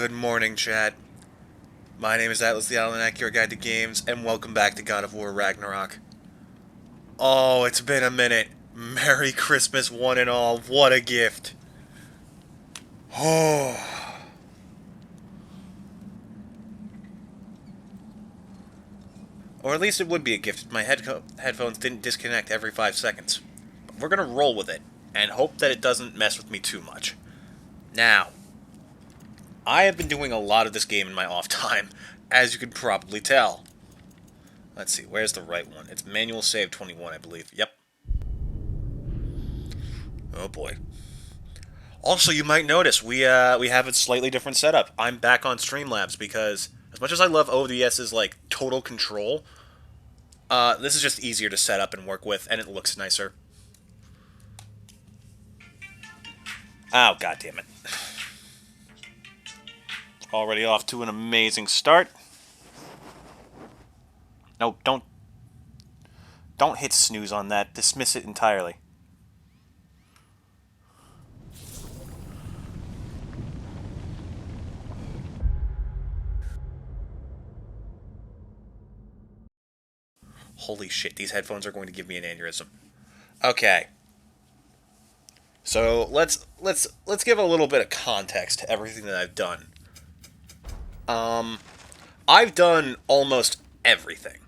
Good morning, chat. My name is Atlas the Almanac, your guide to games, and welcome back to God of War Ragnarok. Oh, it's been a minute. Merry Christmas, one and all. What a gift. Oh. Or at least it would be a gift if my headphones didn't disconnect every 5 seconds. But we're gonna roll with it, and hope that it doesn't mess with me too much. Now, I have been doing a lot of this game in my off time, as you can probably tell. Let's see, where's the right one? It's manual save 21, I believe. Yep. Oh boy. Also, you might notice we have a slightly different setup. I'm back on Streamlabs because as much as I love OBS's like total control, this is just easier to set up and work with, and it looks nicer. Oh, god damn it! Already off to an amazing start. No, don't hit snooze on that. Dismiss it entirely. Holy shit, these headphones are going to give me an aneurysm. Okay. So let's give a little bit of context to everything that I've done. I've done almost everything.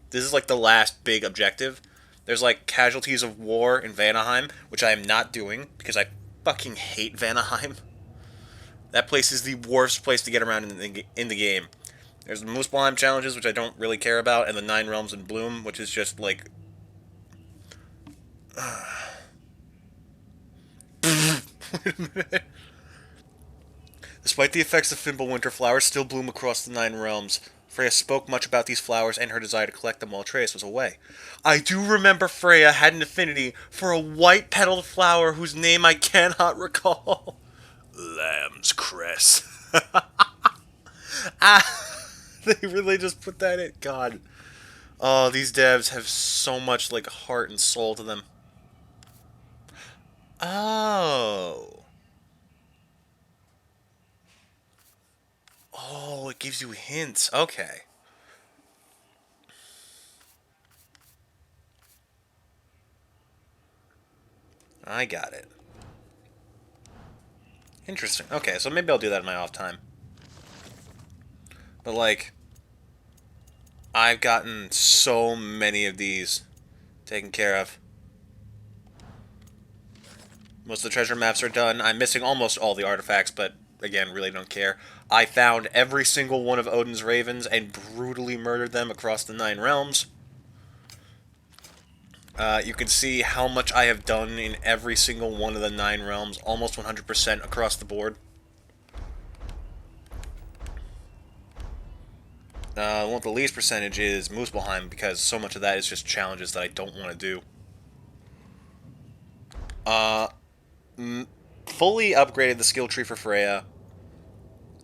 This is like the last big objective. There's like casualties of war in Vanaheim, which I am not doing because I fucking hate Vanaheim. That place is the worst place to get around in the game. There's the Muspelheim challenges, which I don't really care about, and the Nine Realms in Bloom, which is just like... Wait a minute. Despite the effects of Fimbulwinter, flowers still bloom across the Nine Realms. Freya spoke much about these flowers and her desire to collect them while Atreus was away. I do remember Freya had an affinity for a white-petaled flower whose name I cannot recall. Lamb's cress. They really just put that in. God. Oh, these devs have so much, like, heart and soul to them. Oh. Oh, it gives you hints. Okay. I got it. Interesting. Okay, so maybe I'll do that in my off time. But, like, I've gotten so many of these taken care of. Most of the treasure maps are done. I'm missing almost all the artifacts, but again, really don't care. I found every single one of Odin's ravens and brutally murdered them across the Nine Realms. You can see how much I have done in every single one of the Nine Realms, almost 100% across the board. The one with the least percentage is Muspelheim, because so much of that is just challenges that I don't want to do. Fully upgraded the skill tree for Freya.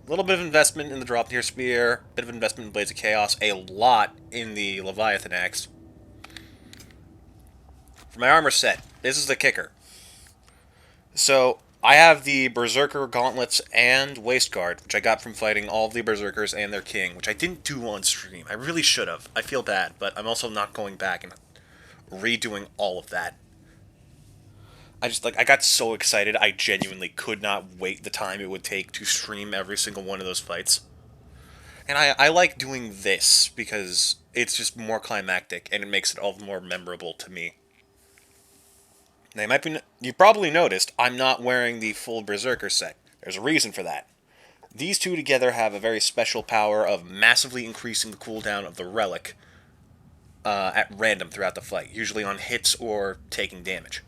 A little bit of investment in the Drop Tier Spear, a bit of investment in Blades of Chaos, a lot in the Leviathan Axe. For my armor set, this is the kicker. So, I have the Berserker Gauntlets and Waistguard, which I got from fighting all of the Berserkers and their king, which I didn't do on stream. I really should have. I feel bad, but I'm also not going back and redoing all of that. I got so excited, I genuinely could not wait the time it would take to stream every single one of those fights. And I like doing this, because it's just more climactic, and it makes it all the more memorable to me. Now, you probably noticed, I'm not wearing the full Berserker set. There's a reason for that. These two together have a very special power of massively increasing the cooldown of the relic at random throughout the fight, usually on hits or taking damage.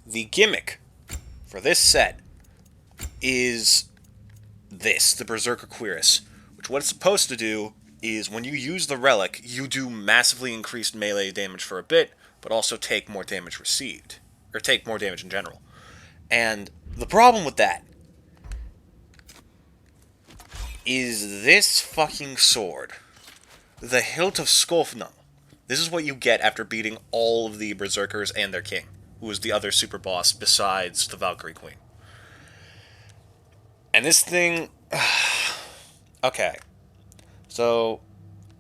The gimmick for this set is this, the Berserker Cuirass, which what it's supposed to do is when you use the relic, you do massively increased melee damage for a bit, but also take more damage received, or take more damage in general. And the problem with that is this fucking sword, the Hilt of Skofnung. This is what you get after beating all of the Berserkers and their king, who was the other super boss besides the Valkyrie Queen. And this thing... Okay. So,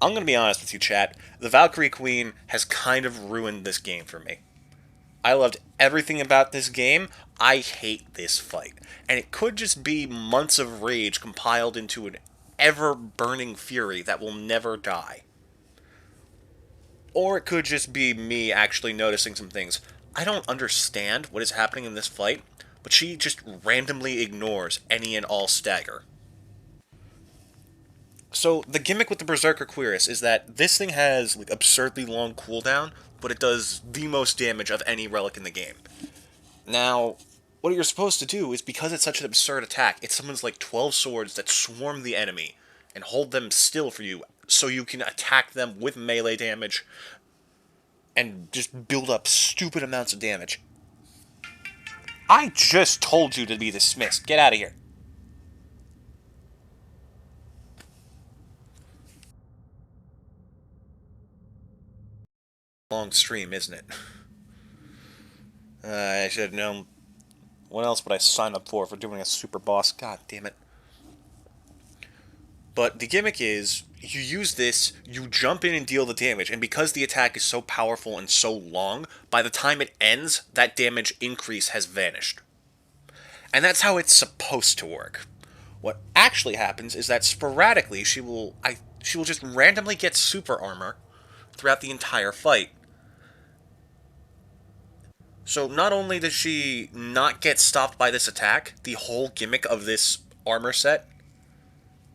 I'm going to be honest with you, chat. The Valkyrie Queen has kind of ruined this game for me. I loved everything about this game. I hate this fight. And it could just be months of rage compiled into an ever-burning fury that will never die. Or it could just be me actually noticing some things. I don't understand what is happening in this fight, but she just randomly ignores any and all stagger. So the gimmick with the Berserker Cuirass is that this thing has like absurdly long cooldown, but it does the most damage of any relic in the game. Now, what you're supposed to do is, because it's such an absurd attack, it summons like 12 swords that swarm the enemy and hold them still for you so you can attack them with melee damage and just build up stupid amounts of damage. I just told you to be dismissed. Get out of here. Long stream, isn't it? I should have known. What else would I sign up for doing a super boss? God damn it. But the gimmick is, you use this, you jump in and deal the damage, and because the attack is so powerful and so long, by the time it ends, that damage increase has vanished. And that's how it's supposed to work. What actually happens is that sporadically she will just randomly get super armor throughout the entire fight. So not only does she not get stopped by this attack, the whole gimmick of this armor set,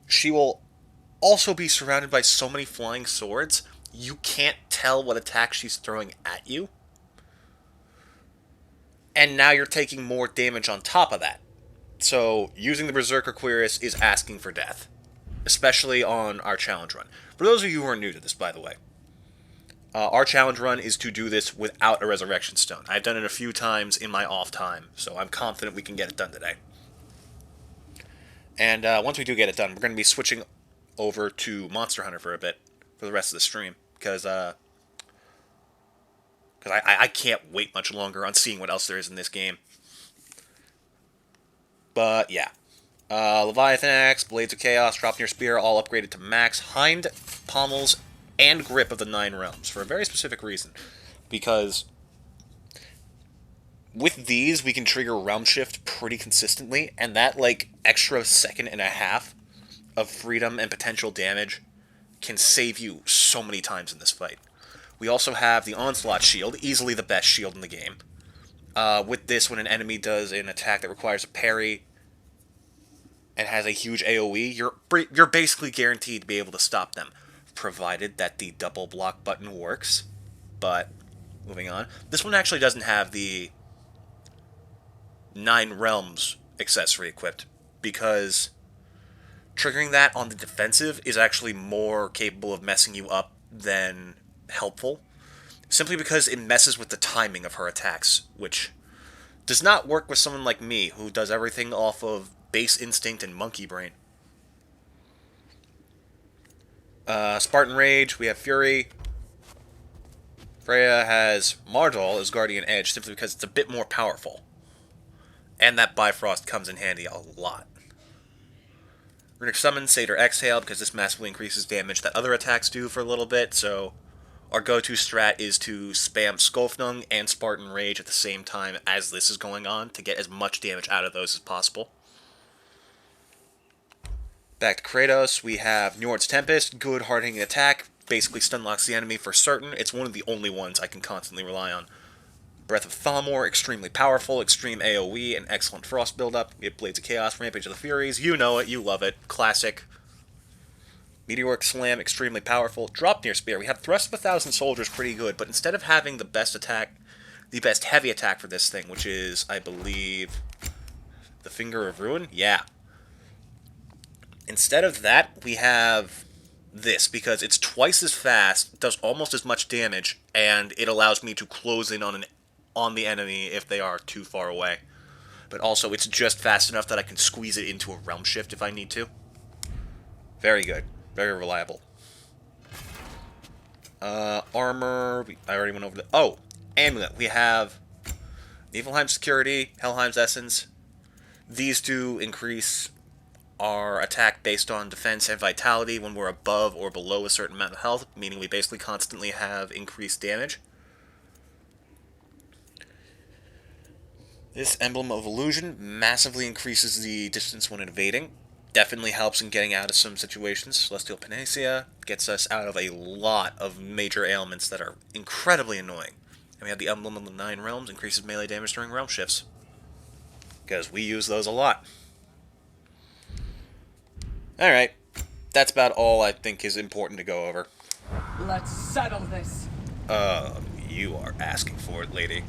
she will also be surrounded by so many flying swords, you can't tell what attack she's throwing at you. And now you're taking more damage on top of that. So using the Berserker Cuirass is asking for death. Especially on our challenge run. For those of you who are new to this, by the way, our challenge run is to do this without a Resurrection Stone. I've done it a few times in my off time, so I'm confident we can get it done today. And once we do get it done, we're going to be switching over to Monster Hunter for a bit, for the rest of the stream, because I can't wait much longer on seeing what else there is in this game. But yeah. Leviathan Axe, Blades of Chaos, Dropnir Spear, all upgraded to max. Hind, Pommels, and Grip of the 9 Realms, for a very specific reason. Because with these, we can trigger Realm Shift pretty consistently, and that, like, extra second and a half of freedom and potential damage can save you so many times in this fight. We also have the Onslaught Shield, easily the best shield in the game. With this, when an enemy does an attack that requires a parry and has a huge AoE, you're basically guaranteed to be able to stop them, provided that the double block button works. But, moving on. This one actually doesn't have the 9 Realms accessory equipped, because triggering that on the defensive is actually more capable of messing you up than helpful, simply because it messes with the timing of her attacks, which does not work with someone like me, who does everything off of base instinct and monkey brain. Spartan Rage, we have Fury. Freya has Mardol as Guardian Edge, simply because it's a bit more powerful. And that Bifrost comes in handy a lot. Runic Summon, Satyr Exhale, because this massively increases damage that other attacks do for a little bit, so our go-to strat is to spam Skofnung and Spartan Rage at the same time as this is going on to get as much damage out of those as possible. Back to Kratos, we have Njord's Tempest, good hard-hitting attack, basically stun locks the enemy for certain. It's one of the only ones I can constantly rely on. Breath of Thalmor, extremely powerful, extreme AoE, and excellent frost buildup. We have Blades of Chaos, Rampage of the Furies, you know it, you love it, classic. Meteoric Slam, extremely powerful. Dropnir Spear, we have Thrust of 1,000 Soldiers, pretty good, but instead of having the best attack, the best heavy attack for this thing, which is, I believe, the Finger of Ruin? Yeah. Instead of that, we have this, because it's twice as fast, does almost as much damage, and it allows me to close in on the enemy if they are too far away. But also, it's just fast enough that I can squeeze it into a Realm Shift if I need to. Very good. Very reliable. Armor, I already went over the... Oh! Amulet. We have Niflheim's Security, Helheim's Essence. These two increase our attack based on defense and vitality when we're above or below a certain amount of health, meaning we basically constantly have increased damage. This Emblem of Illusion massively increases the distance when invading. Definitely helps in getting out of some situations. Celestial Panacea gets us out of a lot of major ailments that are incredibly annoying. And we have the Emblem of the Nine Realms, increases melee damage during realm shifts. Because we use those a lot. Alright, that's about all I think is important to go over. Let's settle this. You are asking for it, lady.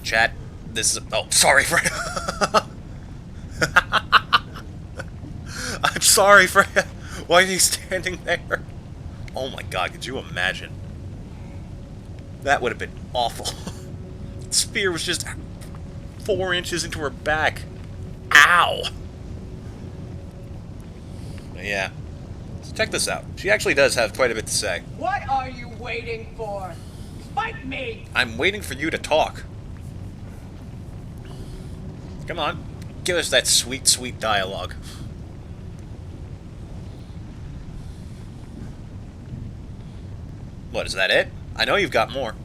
Chat, this is... Oh, sorry, Freya. I'm sorry, Freya. Why are you standing there? Oh my god, could you imagine? That would have been awful. Spear was just 4 inches into her back. Ow! But yeah. So check this out. She actually does have quite a bit to say. What are you waiting for? Fight me! I'm waiting for you to talk. Come on. Give us that sweet, sweet dialogue. What, is that it? I know you've got more.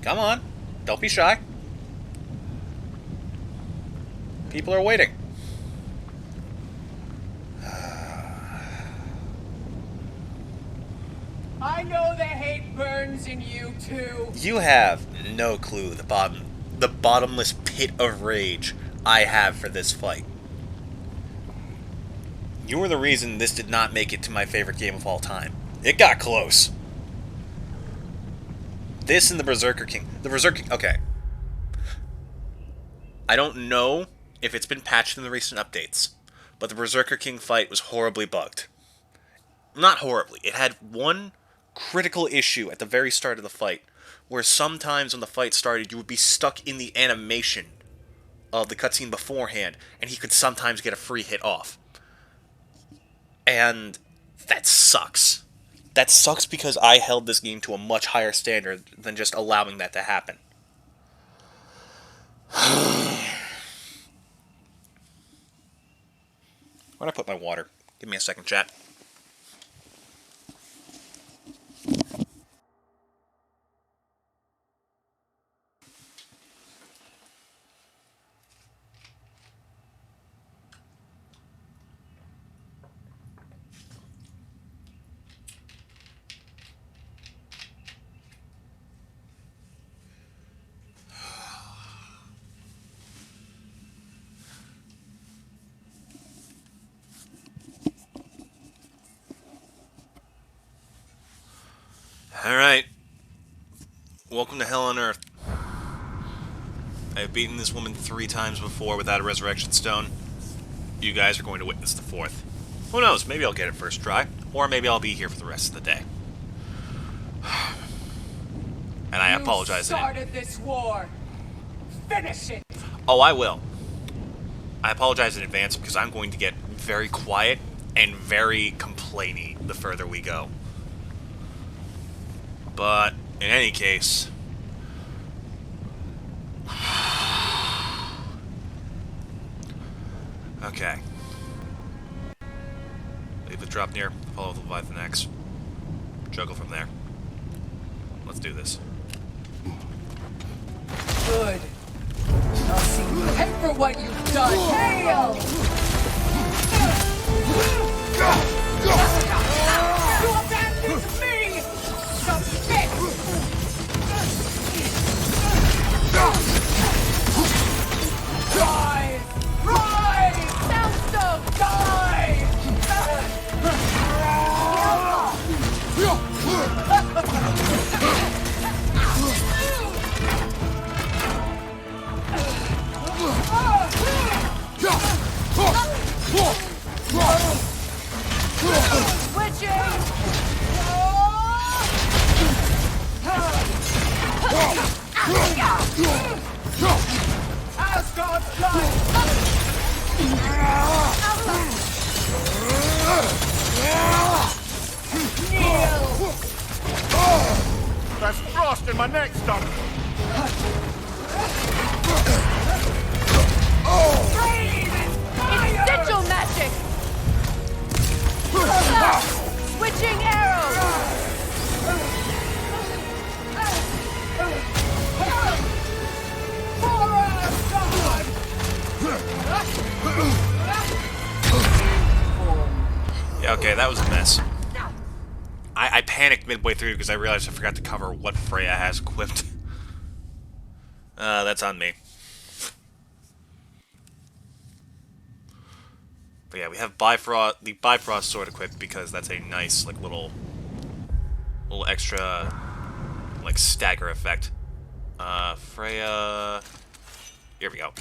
Come on. Don't be shy. People are waiting. I know the hate burns in you too. You have no clue the bottomless pit of rage I have for this fight. You were the reason this did not make it to my favorite game of all time. It got close. This and the Berserker King. The Berserker King... Okay. I don't know if it's been patched in the recent updates, but the Berserker King fight was horribly bugged. Not horribly. It had one critical issue at the very start of the fight, where sometimes when the fight started, you would be stuck in the animation of the cutscene beforehand, and he could sometimes get a free hit off. And that sucks. That sucks because I held this game to a much higher standard than just allowing that to happen. Where'd I put my water? Give me a second, chat. Alright. Welcome to Hell on Earth. I've beaten this woman 3 times before without a resurrection stone. You guys are going to witness the 4th. Who knows, maybe I'll get it first try. Or maybe I'll be here for the rest of the day. And I apologize. You started this war. Finish it. Oh, I will. I apologize in advance because I'm going to get very quiet and very complainy the further we go. But, in any case... Okay. Leave the drop near, follow the Leviathan X. Juggle from there. Let's do this. Good. I'll see you pay for what you've done. Hail! You abandoned me! Submit! Die! Rise! Nelson! Die! Asgard's There's frost in my neck, Doctor. It's sigil magic! Switching arrows! Yeah, okay, that was a mess. I panicked midway through because I realized I forgot to cover what Freya has equipped. That's on me. But yeah, we have the Bifrost sword equipped because that's a nice, like, little extra, like, stagger effect. Freya... Here we go.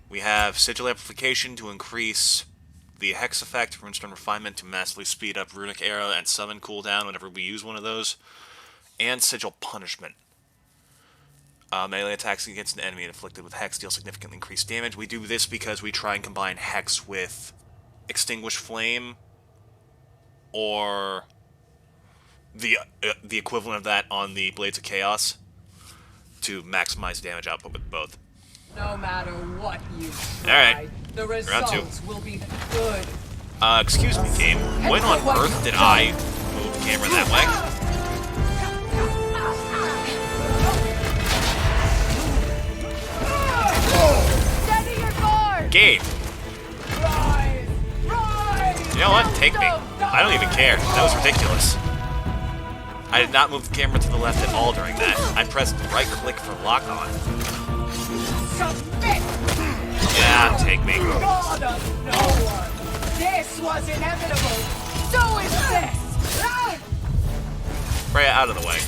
We have Sigil Amplification to increase the Hex effect, Runestone Refinement to massively speed up Runic Arrow and Summon cooldown whenever we use one of those, and Sigil Punishment. Melee attacks against an enemy inflicted with Hex deal significantly increased damage. We do this because we try and combine Hex with Extinguish Flame, or the equivalent of that on the Blades of Chaos, to maximize damage output with both. No matter what you try, Alright, the round two. results will be good. Excuse me, game. When on earth did I move the camera that way? Steady your guard! Game! Rise! Rise! You know what? Take me. I don't even care. That was ridiculous. I did not move the camera to the left at all during that. I pressed right click for lock on. Submit! Yeah, take me. God of no one! This was inevitable! So is this! Freya, out of the way.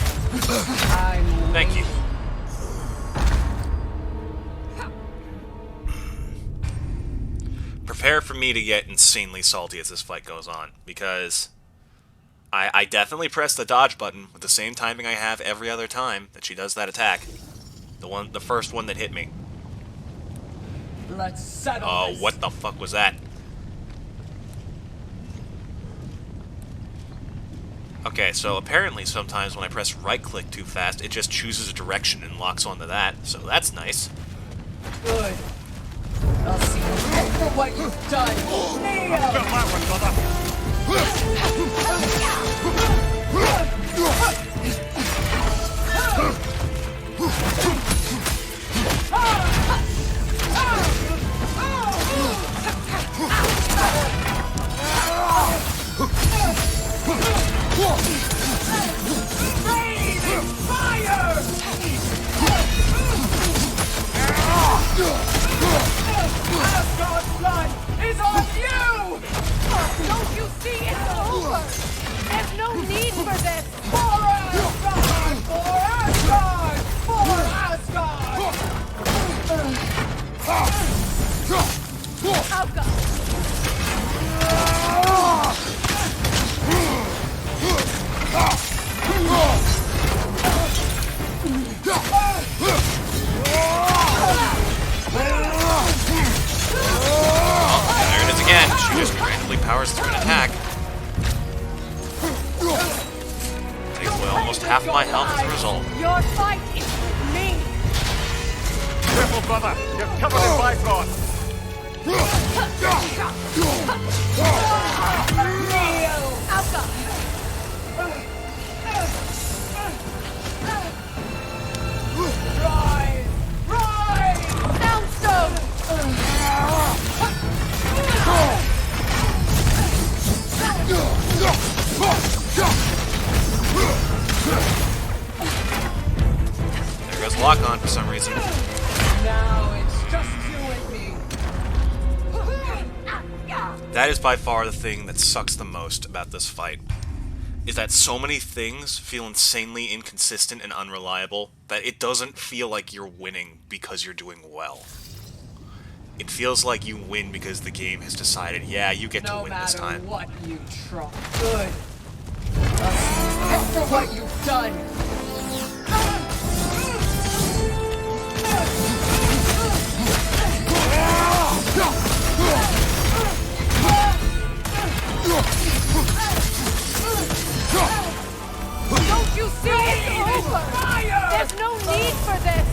I'm Thank you. Prepare for me to get insanely salty as this fight goes on, because I definitely press the dodge button with the same timing I have every other time that she does that attack. The first one that hit me. Let's settle Oh, this. what the fuck was that? Okay, so apparently sometimes when I press right-click too fast, it just chooses a direction and locks onto that, so that's nice. Good. I'll see you pay for what you've done. Neo! Got that one, brother. Rain! Fire! Asgard's blood is on you! Don't you see it's over? There's no need for this! For Asgard! For Asgard! For Asgard! I'll go! There it is again. She just randomly powers through an attack. Takes away almost half my health as a result. Your fight is with me! Careful, brother. You're covered in Bifrost. I'll go! Rise! Rise! Soundstone! There goes lock on for some reason. Now it's just you and me. That is by far the thing that sucks the most about this fight. Is that so many things feel insanely inconsistent and unreliable that it doesn't feel like you're winning because you're doing well. It feels like you win because the game has decided, yeah, you get to No win this matter time. what you try. Good. I'll see you pay for what you've done. Don't you see it's over? Fire! There's no need for this!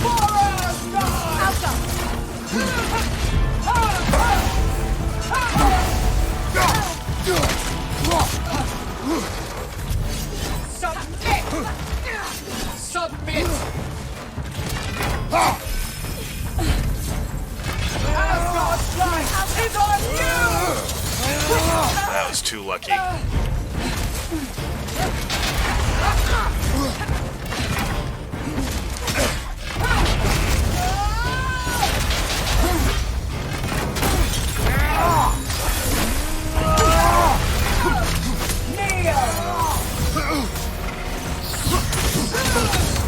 For Asgard! Submit! Submit! Asgard's life is on you! That was too lucky.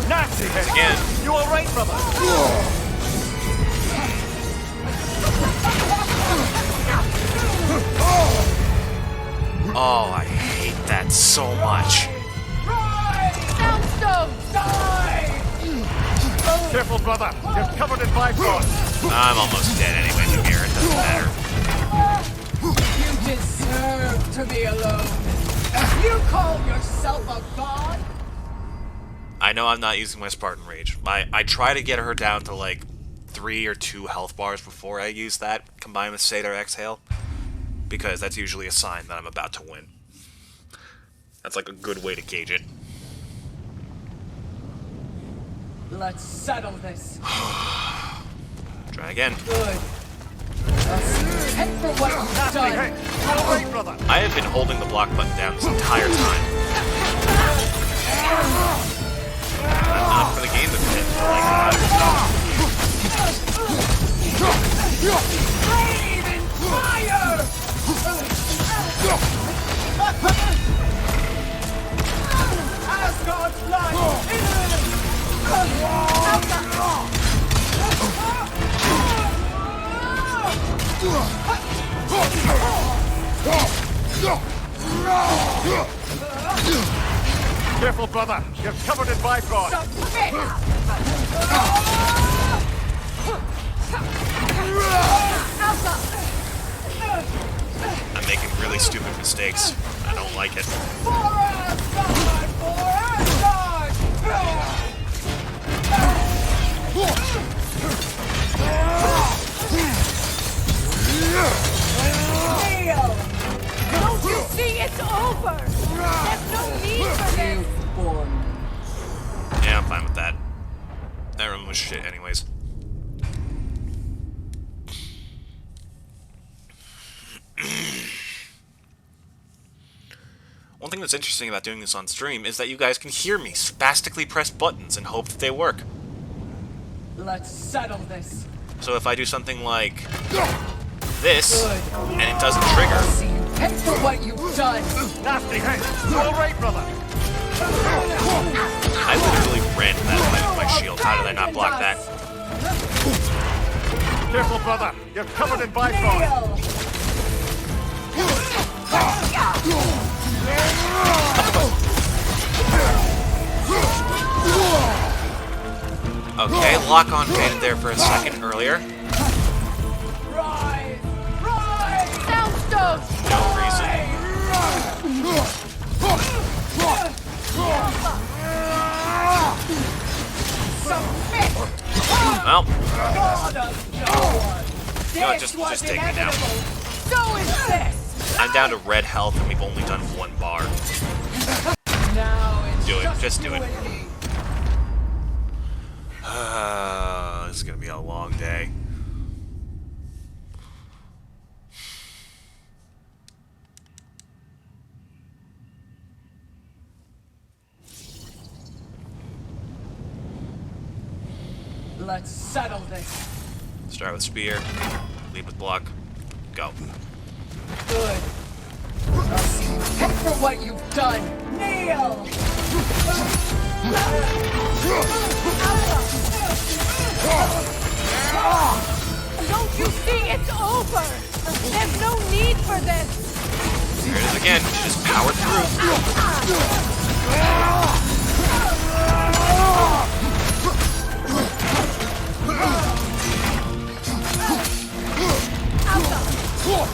Nasty head. Again. You all right, brother? Oh, I hate that so much. Soundstone! Die! Careful, brother. You're covered in Bifrost. I'm almost dead anyway from here. It doesn't matter. You deserve to be alone. You call yourself a god? I know I'm not using my Spartan Rage. I try to get her down to like 3 or 2 health bars before I use that, combined with Seder Exhale, because that's usually a sign that I'm about to win. That's like a good way to gauge it. Let's settle this. Try again. Good. And for what you've Nasty done. head. You all right, brother? I have been holding the block button down this entire time. Not for the game of it. Brave in fire! Asgard's blood is... Careful, brother. You're covered in Bifrost. I'm making really stupid mistakes. I don't like it. For Asgard! For Asgard! Kneel! Don't you see it's over? There's no need for this! Born. Yeah, I'm fine with that. That room was shit anyways. One thing that's interesting about doing this on stream is that you guys can hear me spastically press buttons and hope that they work. Let's settle this. So if I do something like this, Good. and it doesn't trigger, See you pay for what you've done. Nasty head. You all right, brother? I literally ran to that fight with my shield. How did I not block that? Careful, brother. You're covered in Bifrost. Kneel! Okay, lock on faded there for a second earlier. Rise! Rise! Soundstone! No reason. Submit! Well, God of Thor! No, This just was take me down. inevitable. So is this! I'm down to red health and we've only done 1 bar. Now it's Do it, just do you it. and me. This is gonna be a long day. Let's settle this. Start with spear, lead with block, go. Good. I'll see you pay for what you've done. Kneel! Don't you see it's over? There's no need for this! Here it is again, just power through.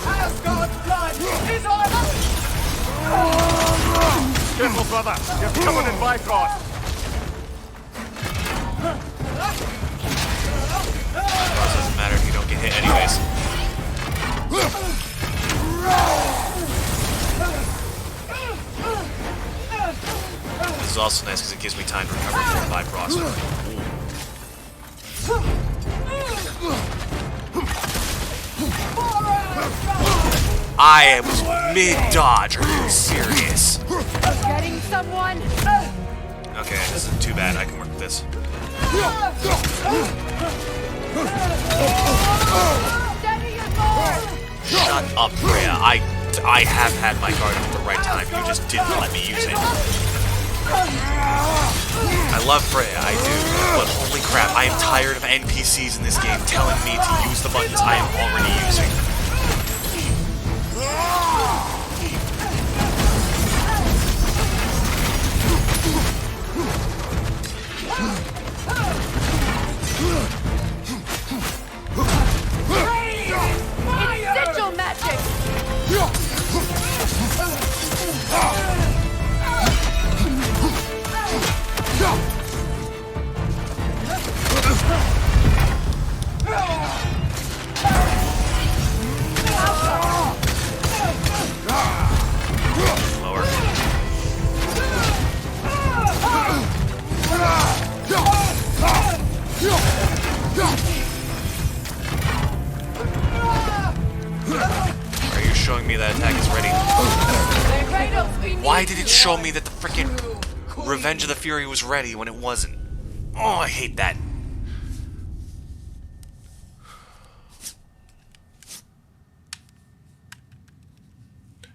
Asgard's blood is on Careful, brother. You're covered in Bifrost. It doesn't matter if you don't hit anyways. This is also nice because it gives me time to recover from Bifrost. I was mid-dodge. Are you serious? Getting someone? Okay, this isn't too bad. I can work with this. Steady your guard! Shut up, Freya. I have had my guard at the right time. You just didn't let me use it. I love Freya, I do. But holy crap, I am tired of NPCs in this game telling me to use the buttons I am already using. It's sigil magic! Lower. Are you showing me that attack is ready? Why did it show me that the frickin' Revenge of the Fury was ready when it wasn't? Oh, I hate that.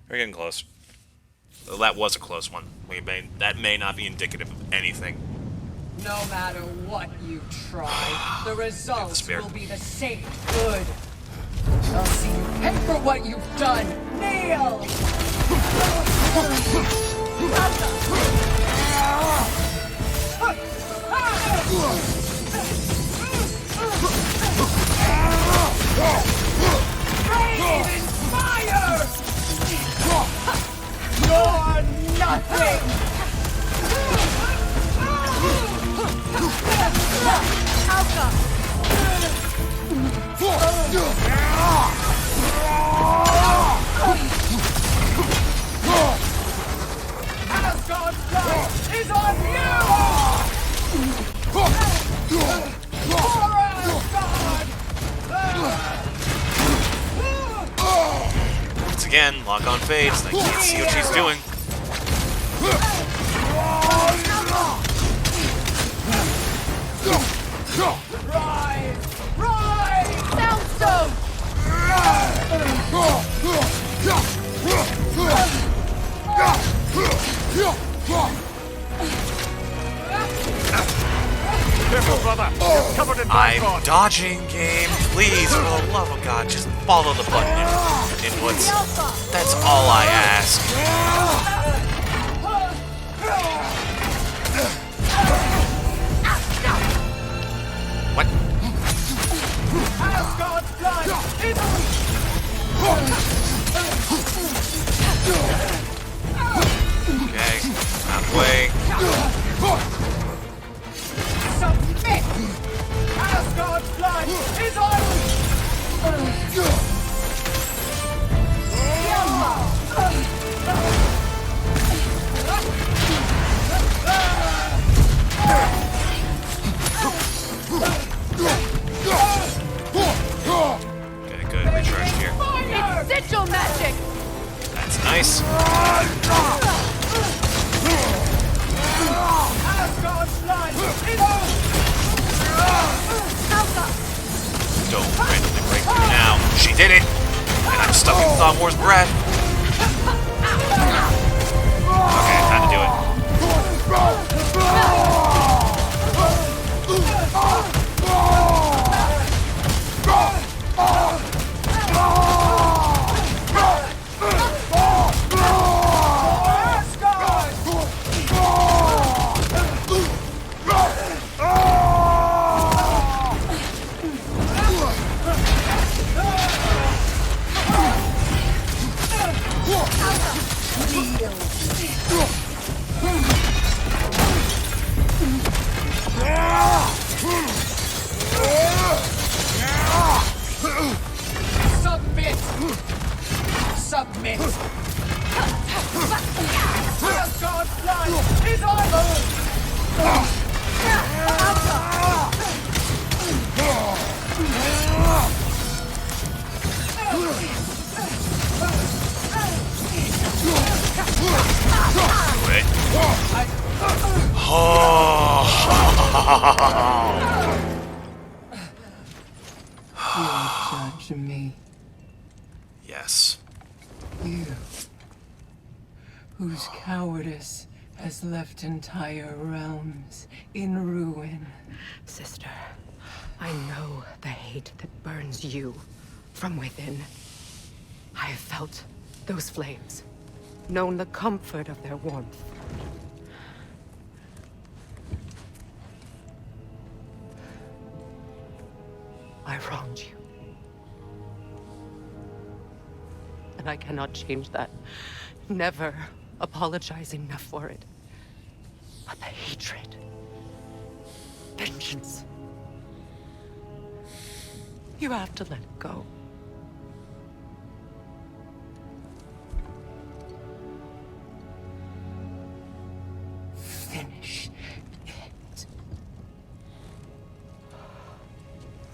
We're getting close. Well, that was a close one. That may not be indicative of anything. No matter what you try, the results spear. will be the same good. I'll see you pay for what you've done. Kneel! Rain in fire! You're nothing! Asgard's blood is on you! For Asgard! Once again, lock on fades. I can't see what she's doing. Rise! Rise! Soundstone! Careful, brother. You're covered in I'm Bifrost. dodging, game. Please, for the love of God, just follow the button inputs. That's all I ask. What? Asgard's blood is Okay, halfway. submit! Asgard's blood is on Okay, good. Recharged here. It's sigil magic! That's nice. Asgard's blood is Don't randomly break through now. She did it! And I'm stuck in Thomor's breath. Okay, time to do it. Submit! The god's blood is on you! Wait. You judge me. Yes. You, whose cowardice has left entire realms in ruin. Sister, I know the hate that burns you from within. I have felt those flames, known the comfort of their warmth. I wronged you. And I cannot change that. Never apologize enough for it. But the hatred, vengeance, you have to let it go. Finish it.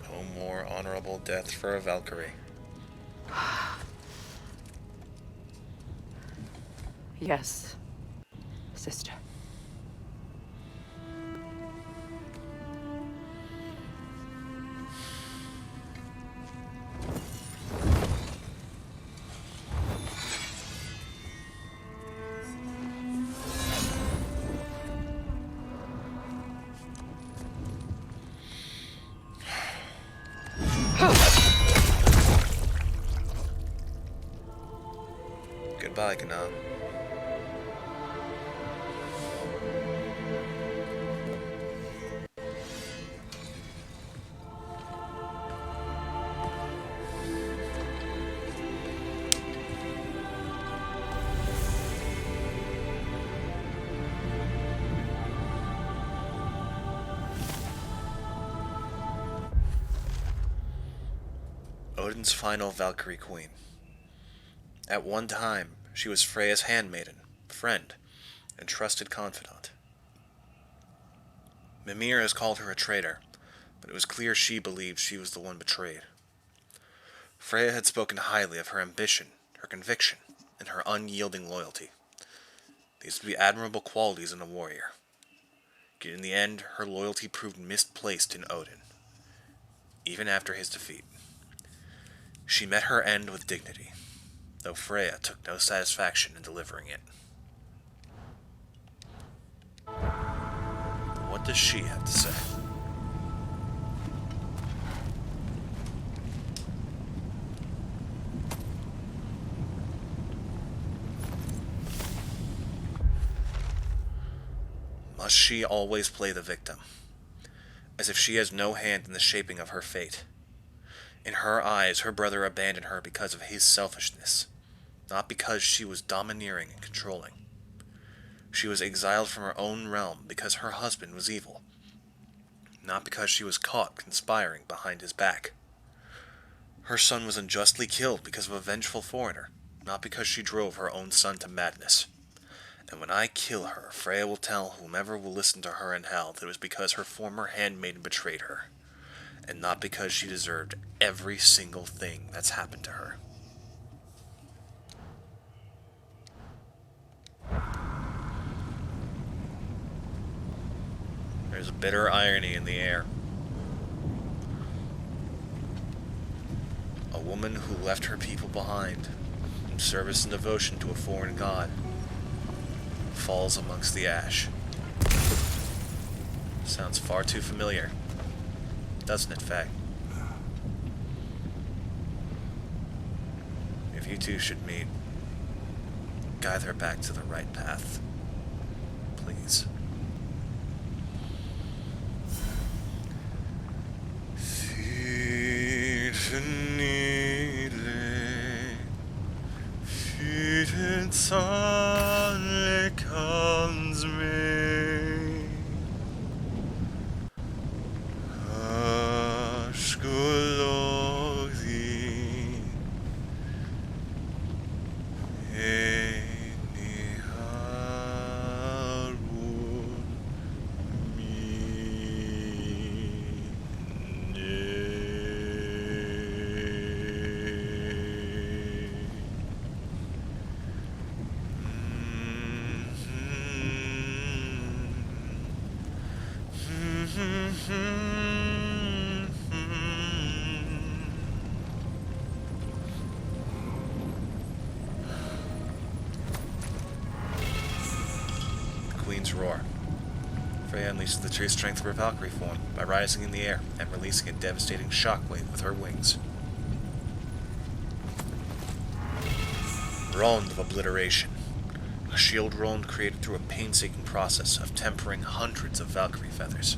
No more honorable death for a Valkyrie. Yes, sister. Goodbye, Gnan. Odin's final Valkyrie queen. At one time, she was Freya's handmaiden, friend, and trusted confidant. Mimir has called her a traitor, but it was clear she believed she was the one betrayed. Freya had spoken highly of her ambition, her conviction, and her unyielding loyalty. These would be admirable qualities in a warrior. Yet in the end, her loyalty proved misplaced in Odin, even after his defeat. She met her end with dignity, though Freya took no satisfaction in delivering it. What does she have to say? Must she always play the victim, as if she has no hand in the shaping of her fate? In her eyes, her brother abandoned her because of his selfishness, not because she was domineering and controlling. She was exiled from her own realm because her husband was evil, not because she was caught conspiring behind his back. Her son was unjustly killed because of a vengeful foreigner, not because she drove her own son to madness. And when I kill her, Freya will tell whomever will listen to her in hell that it was because her former handmaiden betrayed her, and not because she deserved every single thing that's happened to her. There's a bitter irony in the air. A woman who left her people behind in service and devotion to a foreign god falls amongst the ash. Sounds far too familiar, doesn't it, Faye? If you two should meet, guide her back to the right path. Please. Queen's roar. Freya unleashes the true strength of her Valkyrie form by rising in the air and releasing a devastating shockwave with her wings. Round of Obliteration. A shield round created through a painstaking process of tempering hundreds of Valkyrie feathers.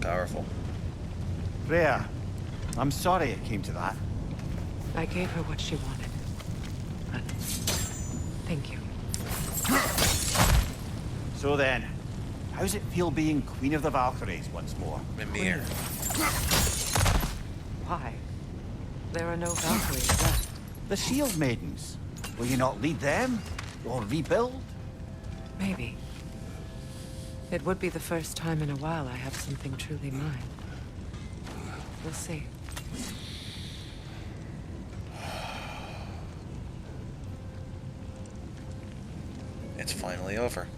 Powerful. Freya, I'm sorry it came to that. I gave her what she wanted. But thank you. So then, how's it feel being Queen of the Valkyries once more? Mimir. Why? There are no Valkyries left. The Shield Maidens. Will you not lead them? Or rebuild? Maybe. It would be the first time in a while I have something truly mine. We'll see. It's finally over.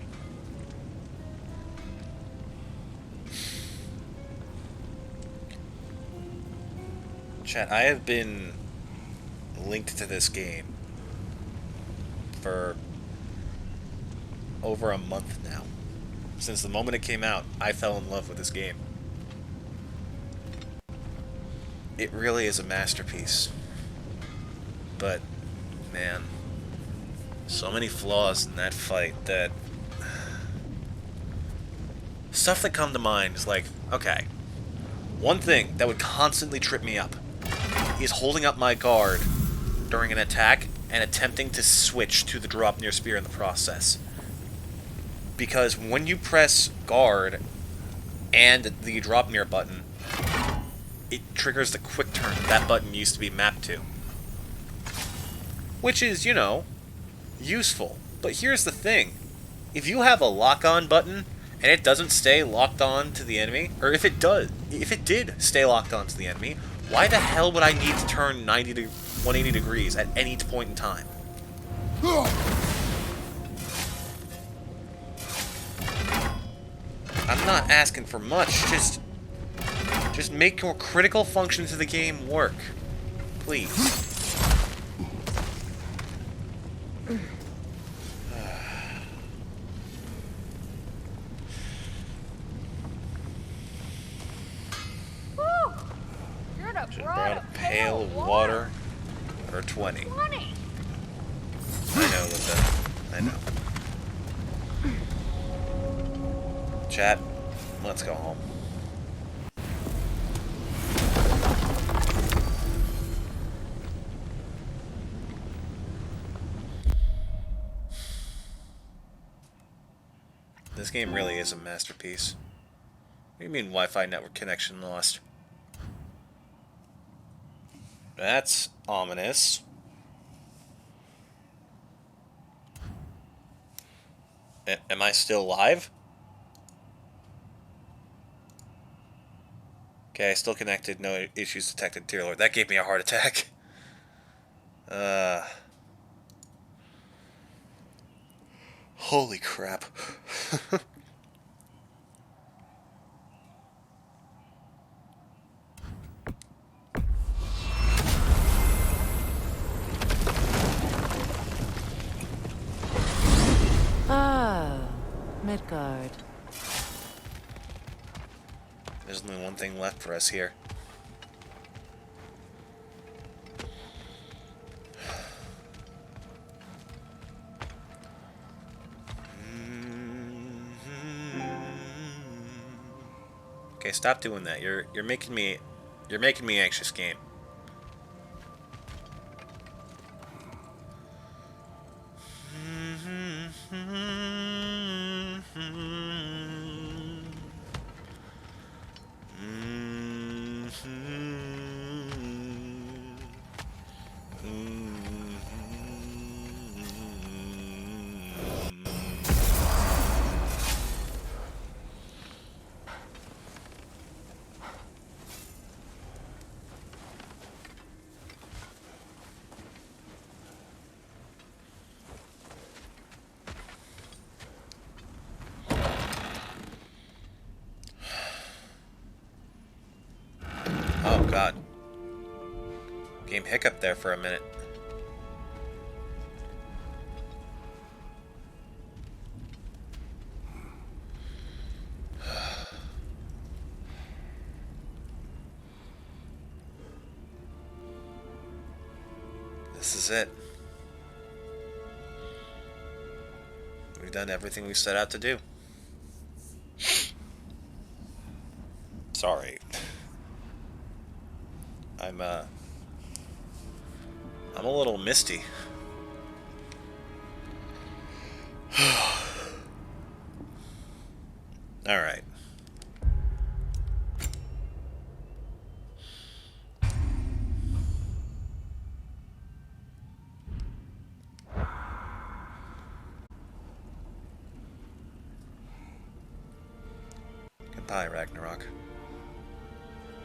Chat, I have been linked to this game for over a month now. Since the moment it came out, I fell in love with this game. It really is a masterpiece. But, man, so many flaws in that fight that... Stuff that come to mind is like, okay, one thing that would constantly trip me up is holding up my guard during an attack and attempting to switch to the drop near spear in the process. Because when you press guard and the drop near button, it triggers the quick turn that button used to be mapped to. Which is, you know, useful. But here's the thing. If you have a lock-on button and it doesn't stay locked on to the enemy, or if it did stay locked on to the enemy, why the hell would I need to turn 90 to 180 degrees at any point in time? I'm not asking for much, just make your critical functions of the game work. Please. Whew. You're the Just brought brought a pail of water for 20. 20. I know, Linda. I know. Chat, let's go home. This game really is a masterpiece. What do you mean Wi-Fi network connection lost? That's ominous. Am I still live? Okay, still connected, no issues detected, dear Lord. That gave me a heart attack. Holy crap. Ah, Midgard. There's only one thing left for us here. Okay, stop doing that. You're making me anxious, game. god. Game hiccup there for a minute. This is it. We've done everything we set out to do. Sorry. I'm a little misty. Alright. Goodbye, Ragnarok.